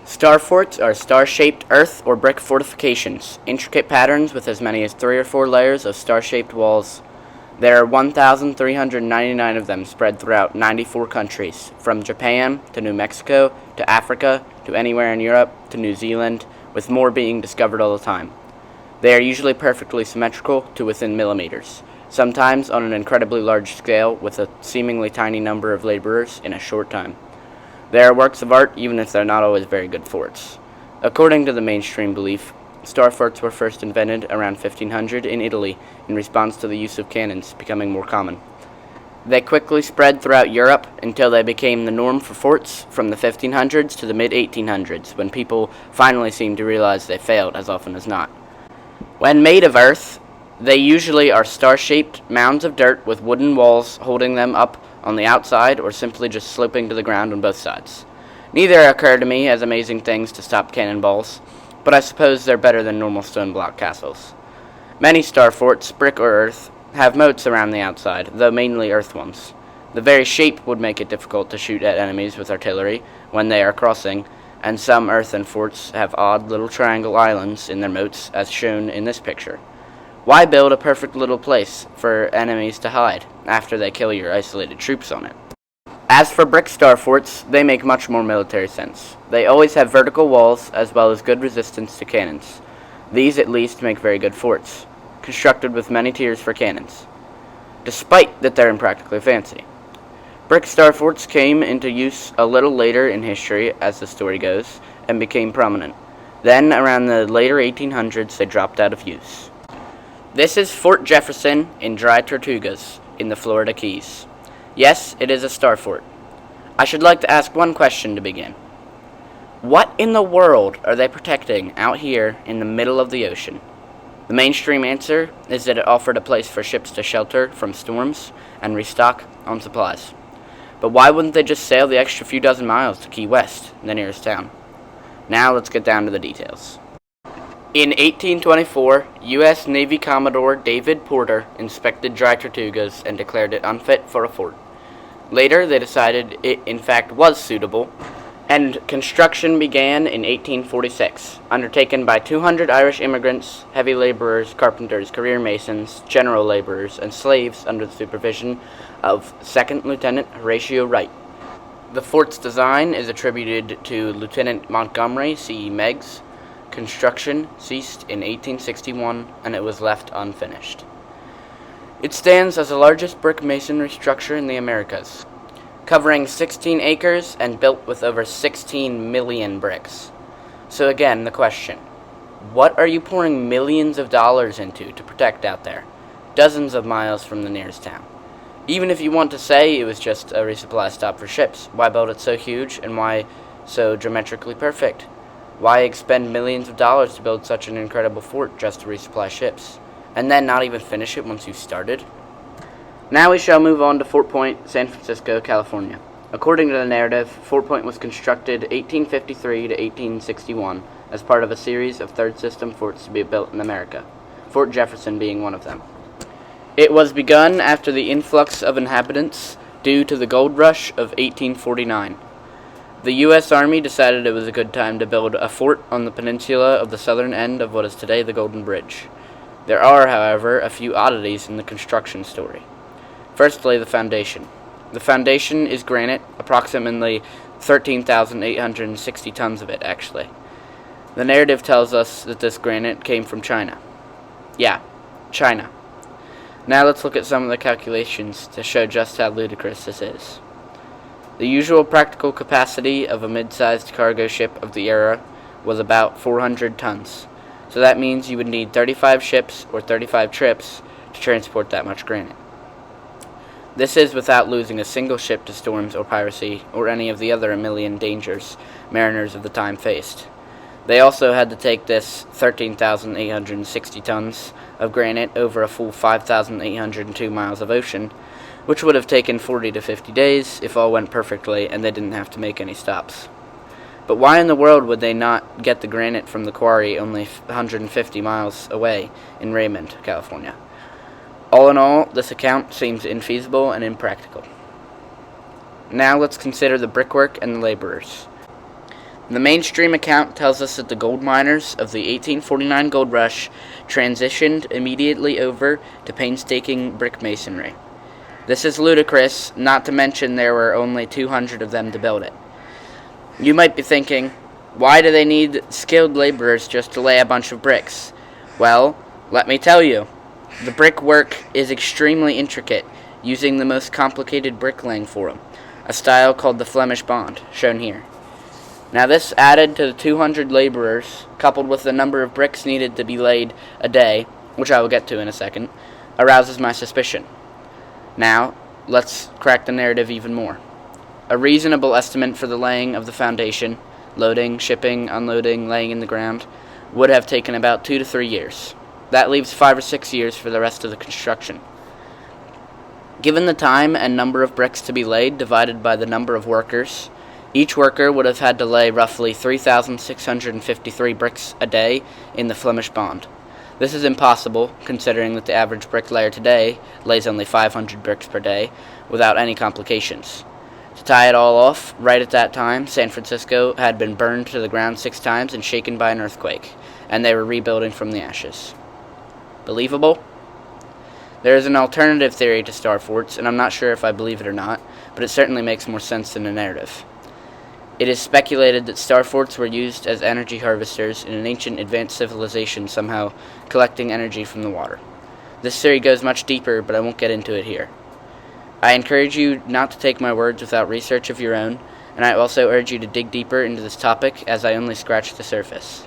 Starforts are star-shaped earth or brick fortifications, intricate patterns with as many as 3 or 4 layers of star-shaped walls. There are 1,399 of them spread throughout 94 countries, from Japan to New Mexico to Africa to anywhere in Europe to New Zealand, with more being discovered all the time. They are usually perfectly symmetrical to within millimeters, sometimes on an incredibly large scale with a seemingly tiny number of laborers in a short time. They are works of art even if they're not always very good forts. According to the mainstream belief, star forts were first invented around 1500 in Italy in response to the use of cannons becoming more common. They quickly spread throughout Europe until they became the norm for forts from the 1500s to the mid-1800s, when people finally seemed to realize they failed as often as not. When made of earth, they usually are star-shaped mounds of dirt with wooden walls holding them up on the outside or simply just sloping to the ground on both sides. Neither occur to me as amazing things to stop cannonballs, but I suppose they're better than normal stone block castles. Many star forts, brick or earth, have moats around the outside, though mainly earth ones. The very shape would make it difficult to shoot at enemies with artillery when they are crossing, and some earthen forts have odd little triangle islands in their moats, as shown in this picture. Why build a perfect little place for enemies to hide after they kill your isolated troops on it? As for brick star forts, they make much more military sense. They always have vertical walls as well as good resistance to cannons. These at least make very good forts, constructed with many tiers for cannons, despite that they're impractically fancy. Brick star forts came into use a little later in history, as the story goes, and became prominent. Then, around the later 1800s, they dropped out of use. This is Fort Jefferson in Dry Tortugas, in the Florida Keys. Yes, it is a star fort. I should like to ask one question to begin. What in the world are they protecting out here in the middle of the ocean? The mainstream answer is that it offered a place for ships to shelter from storms and restock on supplies. But why wouldn't they just sail the extra few dozen miles to Key West, the nearest town? Now let's get down to the details. In 1824, U.S. Navy Commodore David Porter inspected Dry Tortugas and declared it unfit for a fort. Later, they decided it in fact was suitable, and construction began in 1846, undertaken by 200 Irish immigrants, heavy laborers, carpenters, career masons, general laborers, and slaves under the supervision of Second Lieutenant Horatio Wright. The fort's design is attributed to Lieutenant Montgomery C. Meigs. Construction ceased in 1861, and it was left unfinished. It stands as the largest brick masonry structure in the Americas, covering 16 acres and built with over 16 million bricks. So again, the question, what are you pouring millions of dollars into to protect out there, dozens of miles from the nearest town? Even if you want to say it was just a resupply stop for ships, why build it so huge and why so geometrically perfect? Why expend millions of dollars to build such an incredible fort just to resupply ships, and then not even finish it once you've started? Now we shall move on to Fort Point, San Francisco, California. According to the narrative, Fort Point was constructed 1853 to 1861 as part of a series of third system forts to be built in America, Fort Jefferson being one of them. It was begun after the influx of inhabitants due to the gold rush of 1849. The U.S. Army decided it was a good time to build a fort on the peninsula of the southern end of what is today the Golden Bridge. There are, however, a few oddities in the construction story. Firstly, the foundation. The foundation is granite, approximately 13,860 tons of it, actually. The narrative tells us that this granite came from China. Yeah, China. Now let's look at some of the calculations to show just how ludicrous this is. The usual practical capacity of a mid-sized cargo ship of the era was about 400 tons. So that means you would need 35 ships or 35 trips to transport that much granite. This is without losing a single ship to storms or piracy or any of the other million dangers mariners of the time faced. They also had to take this 13,860 tons of granite over a full 5,802 miles of ocean, which would have taken 40 to 50 days if all went perfectly and they didn't have to make any stops. But why in the world would they not get the granite from the quarry only 150 miles away in Raymond, California? All in all, this account seems infeasible and impractical. Now let's consider the brickwork and the laborers. The mainstream account tells us that the gold miners of the 1849 gold rush transitioned immediately over to painstaking brick masonry. This is ludicrous, not to mention there were only 200 of them to build it. You might be thinking, why do they need skilled laborers just to lay a bunch of bricks? Well, let me tell you. The brickwork is extremely intricate, using the most complicated bricklaying form, a style called the Flemish bond, shown here. Now this added to the 200 laborers, coupled with the number of bricks needed to be laid a day, which I will get to in a second, arouses my suspicion. Now, let's crack the narrative even more. A reasonable estimate for the laying of the foundation, loading, shipping, unloading, laying in the ground, would have taken about 2 to 3 years. That leaves 5 or 6 years for the rest of the construction. Given the time and number of bricks to be laid divided by the number of workers, each worker would have had to lay roughly 3,653 bricks a day in the Flemish bond. This is impossible, considering that the average bricklayer today lays only 500 bricks per day, without any complications. To tie it all off, right at that time, San Francisco had been burned to the ground 6 times and shaken by an earthquake, and they were rebuilding from the ashes. Believable? There is an alternative theory to Starforts, and I'm not sure if I believe it or not, but it certainly makes more sense than the narrative. It is speculated that Starforts were used as energy harvesters in an ancient advanced civilization, somehow collecting energy from the water. This theory goes much deeper, but I won't get into it here. I encourage you not to take my words without research of your own, and I also urge you to dig deeper into this topic, as I only scratched the surface.